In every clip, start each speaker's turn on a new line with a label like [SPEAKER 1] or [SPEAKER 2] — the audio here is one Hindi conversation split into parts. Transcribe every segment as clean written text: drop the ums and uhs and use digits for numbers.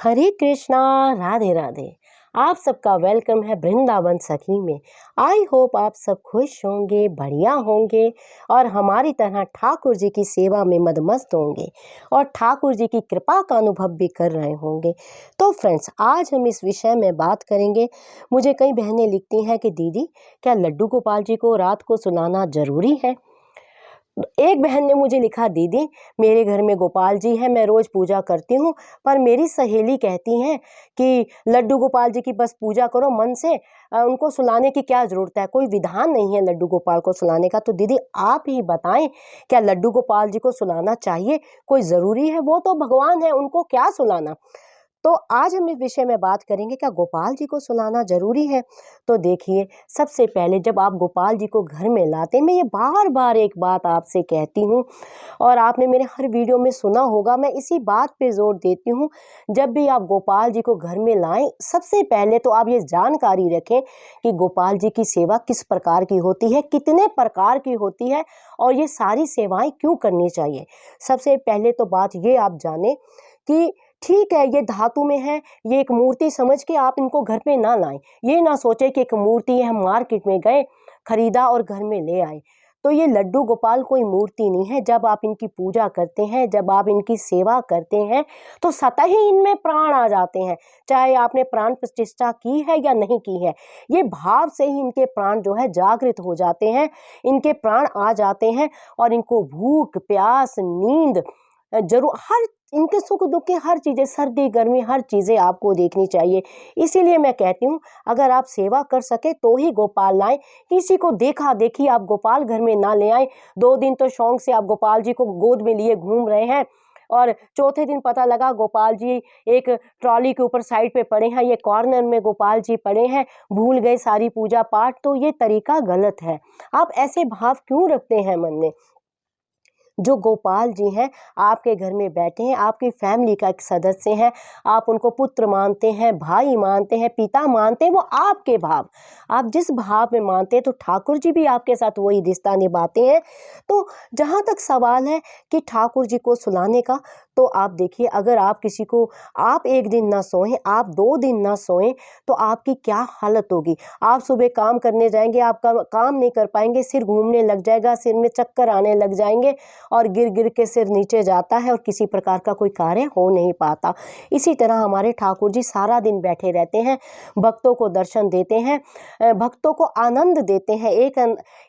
[SPEAKER 1] हरे कृष्णा, राधे राधे। आप सबका वेलकम है वृंदावन सखी में। आई होप आप सब खुश होंगे, बढ़िया होंगे और हमारी तरह ठाकुर जी की सेवा में मदमस्त होंगे और ठाकुर जी की कृपा का अनुभव भी कर रहे होंगे। तो फ्रेंड्स, आज हम इस विषय में बात करेंगे। मुझे कई बहनें लिखती हैं कि दीदी, क्या लड्डू गोपाल जी को रात को सुलाना ज़रूरी है? एक बहन ने मुझे लिखा, दीदी मेरे घर में गोपाल जी हैं, मैं रोज़ पूजा करती हूँ, पर मेरी सहेली कहती हैं कि लड्डू गोपाल जी की बस पूजा करो मन से, उनको सुलाने की क्या ज़रूरत है, कोई विधान नहीं है लड्डू गोपाल को सुलाने का। तो दीदी आप ही बताएं, क्या लड्डू गोपाल जी को सुलाना चाहिए? कोई ज़रूरी है? वो तो भगवान है, उनको क्या सुलाना। तो आज हम इस विषय में बात करेंगे, क्या गोपाल जी को सुलाना जरूरी है। तो देखिए, सबसे पहले जब आप गोपाल जी को घर में लाते, मैं ये बार बार एक बात आपसे कहती हूँ और आपने मेरे हर वीडियो में सुना होगा, मैं इसी बात पे जोर देती हूँ। जब भी आप गोपाल जी को घर में लाएं, सबसे पहले तो आप ये जानकारी रखें कि गोपाल जी की सेवा किस प्रकार की होती है, कितने प्रकार की होती है और ये सारी सेवाएं क्यों करनी चाहिए। सबसे पहले तो बात ये आप जानें कि ठीक है, ये धातु में है, ये एक मूर्ति समझ के आप इनको घर पे ना लाएं। ये ना सोचे कि एक मूर्ति है, हम मार्केट में गए, खरीदा और घर में ले आए। तो ये लड्डू गोपाल कोई मूर्ति नहीं है। जब आप इनकी पूजा करते हैं, जब आप इनकी सेवा करते हैं, तो स्वतः ही इनमें प्राण आ जाते हैं। चाहे आपने प्राण प्रतिष्ठा की है या नहीं की है, ये भाव से ही इनके प्राण जो है जागृत हो जाते हैं, इनके प्राण आ जाते हैं और इनको भूख, प्यास, नींद जरूर, हर इनके सुख दुख की हर चीज़ें, सर्दी गर्मी हर चीज़ें आपको देखनी चाहिए। इसीलिए मैं कहती हूँ, अगर आप सेवा कर सके तो ही गोपाल लाएं। किसी को देखा देखी आप गोपाल घर में ना ले आए। 2 दिन तो शौक से आप गोपाल जी को गोद में लिए घूम रहे हैं और चौथे दिन पता लगा गोपाल जी एक ट्रॉली के ऊपर साइड पे पड़े हैं, ये कॉर्नर में गोपाल जी पड़े हैं, भूल गए सारी पूजा पाठ। तो ये तरीका गलत है। आप ऐसे भाव क्यों रखते हैं मन में? जो गोपाल जी हैं, आपके घर में बैठे हैं, आपकी फैमिली का एक सदस्य हैं, आप उनको पुत्र मानते हैं, भाई मानते हैं, पिता मानते हैं, वो आपके भाव, आप जिस भाव में मानते हैं, तो ठाकुर जी भी आपके साथ वही रिश्ता निभाते हैं। तो जहाँ तक सवाल है कि ठाकुर जी को सुलाने का, तो आप देखिए, अगर आप किसी को, आप 1 दिन ना सोएं, आप 2 दिन ना सोएं, तो आपकी क्या हालत होगी। आप सुबह काम करने जाएंगे, आपका काम नहीं कर पाएंगे, सिर घूमने लग जाएगा, सिर में चक्कर आने लग जाएंगे और गिर गिर के सिर नीचे जाता है और किसी प्रकार का कोई कार्य हो नहीं पाता। इसी तरह हमारे ठाकुर जी सारा दिन बैठे रहते हैं, भक्तों को दर्शन देते हैं, भक्तों को आनंद देते हैं।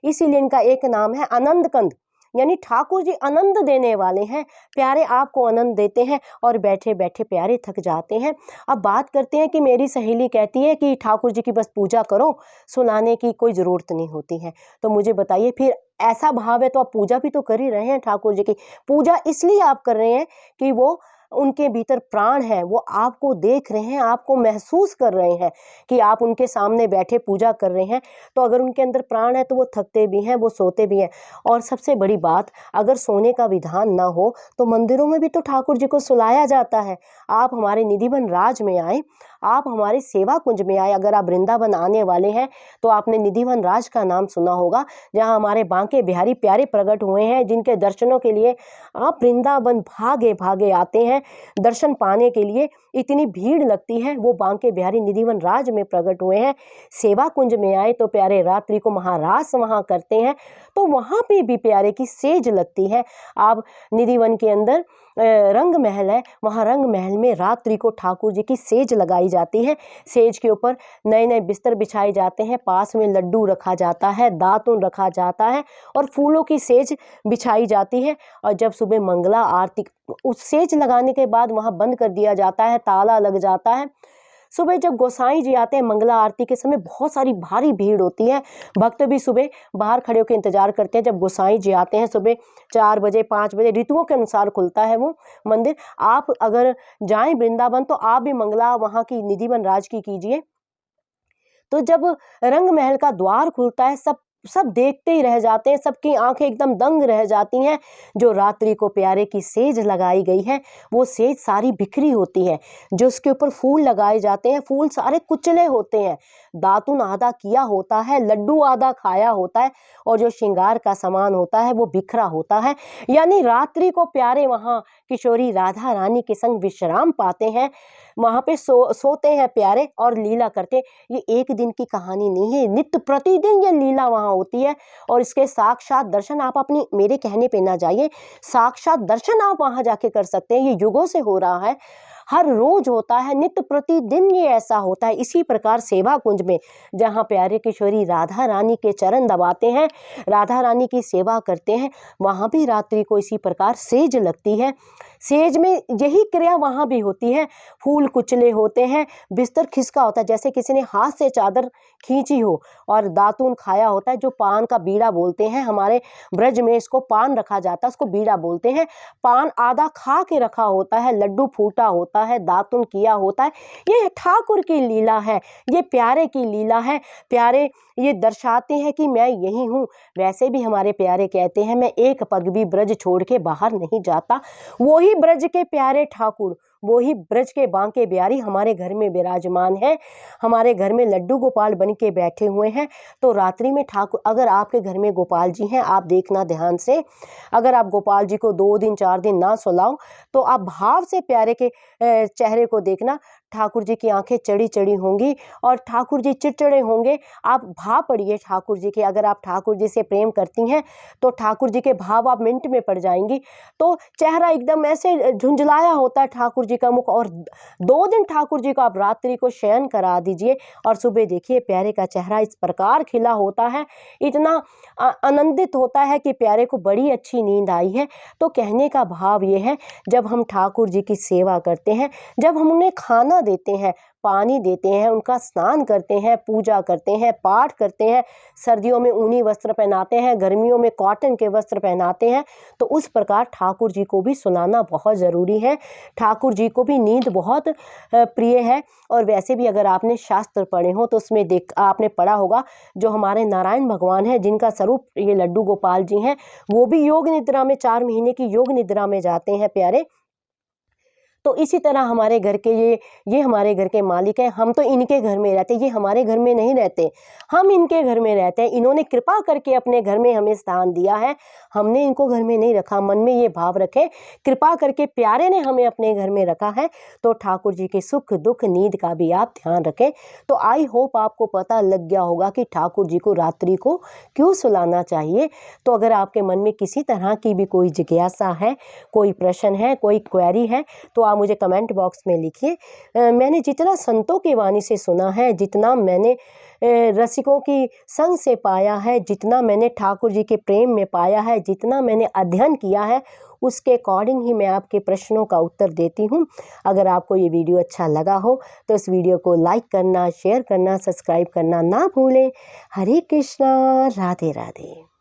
[SPEAKER 1] इसीलिए इनका एक नाम है आनंद कंद, यानी ठाकुर जी आनंद देने वाले हैं। प्यारे आपको आनंद देते हैं और बैठे बैठे प्यारे थक जाते हैं। अब बात करते हैं कि मेरी सहेली कहती है कि ठाकुर जी की बस पूजा करो, सुलाने की कोई ज़रूरत नहीं होती है। तो मुझे बताइए, फिर ऐसा भाव है तो आप पूजा भी तो कर ही रहे हैं ठाकुर जी की। पूजा इसलिए आप कर रहे हैं कि वो, उनके भीतर प्राण है, वो आपको देख रहे हैं, आपको महसूस कर रहे हैं कि आप उनके सामने बैठे पूजा कर रहे हैं। तो अगर उनके अंदर प्राण है तो वो थकते भी हैं, वो सोते भी हैं। और सबसे बड़ी बात, अगर सोने का विधान ना हो तो मंदिरों में भी तो ठाकुर जी को सुलाया जाता है। आप हमारे निधिवन राज में आए, आप हमारे सेवा कुंज में आए। अगर आप वृंदावन आने वाले हैं तो आपने निधिवन राज का नाम सुना होगा, जहाँ हमारे बांके बिहारी प्यारे प्रकट हुए हैं, जिनके दर्शनों के लिए आप वृंदावन भागे भागे आते हैं। दर्शन पाने के लिए इतनी भीड़ लगती है। वो बांके बिहारी निधिवन राज में प्रकट हुए हैं, सेवा कुंज में आए तो प्यारे रात्रि को महारास वहाँ करते हैं, तो वहाँ पे भी प्यारे की सेज लगती है। आप निधिवन के अंदर रंग महल है, वहाँ रंग महल में रात्रि को ठाकुर जी की सेज लगाई जाती है। सेज के ऊपर नए नए बिस्तर बिछाए जाते हैं, पास में लड्डू रखा जाता है, दातुन रखा जाता है और फूलों की सेज बिछाई जाती है। और जब सुबह मंगला आरती, उस सेज लगाने के बाद वहाँ बंद कर दिया जाता है, ताला लग जाता है। सुबह जब गोसाई जी आते हैं मंगला आरती के समय, बहुत सारी भारी भीड़ होती है। भक्त भी सुबह बाहर खड़े होकर इंतजार करते हैं जब गोसाई जी आते हैं। सुबह 4 बजे 5 बजे ऋतुओं के अनुसार खुलता है वो मंदिर। आप अगर जाएं वृंदावन तो आप भी मंगला वहाँ की निधिवन राज की कीजिए। तो जब रंग महल का द्वार खुलता है, सब सब देखते ही रह जाते हैं, सबकी आंखें एकदम दंग रह जाती हैं। जो रात्रि को प्यारे की सेज लगाई गई है, वो सेज सारी बिखरी होती है। जो उसके ऊपर फूल लगाए जाते हैं, फूल सारे कुचले होते हैं। दातुन आधा किया होता है, लड्डू आधा खाया होता है और जो श्रृंगार का सामान होता है वो बिखरा होता है। यानी रात्रि को प्यारे वहाँ किशोरी राधा रानी के संग विश्राम पाते हैं। वहाँ पे सोते हैं प्यारे और लीला करते हैं। ये एक दिन की कहानी नहीं है, नित्य प्रतिदिन ये लीला वहाँ होती है और इसके साक्षात दर्शन आप अपनी, मेरे कहने पे ना जाइए, साक्षात दर्शन आप वहाँ जाके कर सकते हैं। ये युगों से हो रहा है, हर रोज होता है, नित्य प्रतिदिन ये ऐसा होता है। इसी प्रकार सेवा कुंज में जहाँ प्यारे किशोरी राधा रानी के चरण दबाते हैं, राधा रानी की सेवा करते हैं, वहाँ भी रात्रि को इसी प्रकार सेज लगती है। सेज में यही क्रिया वहाँ भी होती है। फूल कुचले होते हैं, बिस्तर खिसका होता है, जैसे किसी ने हाथ से चादर खींची हो, और दातून खाया होता है, जो पान का बीड़ा बोलते हैं। हमारे ब्रज में इसको पान रखा जाता है, उसको बीड़ा बोलते हैं। पान आधा खा के रखा होता है, लड्डू फूटा होता है, दातुन किया होता है। ये ठाकुर की लीला है, ये प्यारे की लीला है। प्यारे ये दर्शाते हैं कि मैं यही हूँ। वैसे भी हमारे प्यारे कहते हैं, मैं एक पग भी ब्रज छोड़ के बाहर नहीं जाता। वो ही ब्रज के प्यारे ठाकुर, वो ही ब्रज के बांके बिहारी हमारे घर में विराजमान है, हमारे घर में लड्डू गोपाल बन के बैठे हुए हैं। तो रात्रि में ठाकुर, अगर आपके घर में गोपाल जी हैं, आप देखना ध्यान से, अगर आप गोपाल जी को 2 दिन 4 दिन ना सुलाओ तो आप भाव से प्यारे के चेहरे को देखना, ठाकुर जी की आंखें चढ़ी चढ़ी होंगी और ठाकुर जी चिड़चिड़े होंगे। आप भाव पढ़िए ठाकुर जी के, अगर आप ठाकुर जी से प्रेम करती हैं तो ठाकुर जी के भाव आप मिनट में पड़ जाएंगी। तो चेहरा एकदम ऐसे झुंझलाया होता है ठाकुर जी का मुख, और 2 दिन ठाकुर जी को आप रात्रि को शयन करा दीजिए और सुबह देखिए प्यारे का चेहरा इस प्रकार खिला होता है, इतना आनंदित होता है कि प्यारे को बड़ी अच्छी नींद आई है। तो कहने का भाव ये है, जब हम ठाकुर जी की सेवा करते हैं, जब हम उन्हें खाना देते हैं, पानी देते हैं, उनका स्नान करते हैं, पूजा करते हैं, पाठ करते हैं, सर्दियों में ऊनी वस्त्र पहनाते हैं, गर्मियों में कॉटन के वस्त्र पहनाते हैं, तो उस प्रकार ठाकुर जी को भी सुलाना बहुत ज़रूरी है। ठाकुर जी को भी नींद बहुत प्रिय है। और वैसे भी अगर आपने शास्त्र पढ़े हो तो उसमें आपने पढ़ा होगा, जो हमारे नारायण भगवान हैं, जिनका स्वरूप ये लड्डू गोपाल जी हैं, वो भी योग निद्रा में 4 महीने की योग निद्रा में जाते हैं प्यारे। तो इसी तरह हमारे घर के ये हमारे घर के मालिक हैं। हम तो इनके घर में रहते, ये हमारे घर में नहीं रहते, हम इनके घर में रहते हैं। इन्होंने कृपा करके अपने घर में हमें स्थान दिया है, हमने इनको घर में नहीं रखा। मन में ये भाव रखें, कृपा करके प्यारे ने हमें अपने घर में रखा है। तो ठाकुर जी के सुख दुख नींद का भी आप ध्यान रखें। तो आई होप आपको पता लग गया होगा कि ठाकुर जी को रात्रि को क्यों सुलाना चाहिए। तो अगर आपके मन में किसी तरह की भी कोई जिज्ञासा है, कोई प्रश्न है, कोई क्वेरी है, तो आप मुझे कमेंट बॉक्स में लिखिए। मैंने जितना संतों की वाणी से सुना है, जितना मैंने रसिकों की संग से पाया है, जितना मैंने ठाकुर जी के प्रेम में पाया है, जितना मैंने अध्ययन किया है, उसके अकॉर्डिंग ही मैं आपके प्रश्नों का उत्तर देती हूँ। अगर आपको ये वीडियो अच्छा लगा हो तो इस वीडियो को लाइक करना, शेयर करना, सब्सक्राइब करना ना भूलें। हरे कृष्णा, राधे राधे।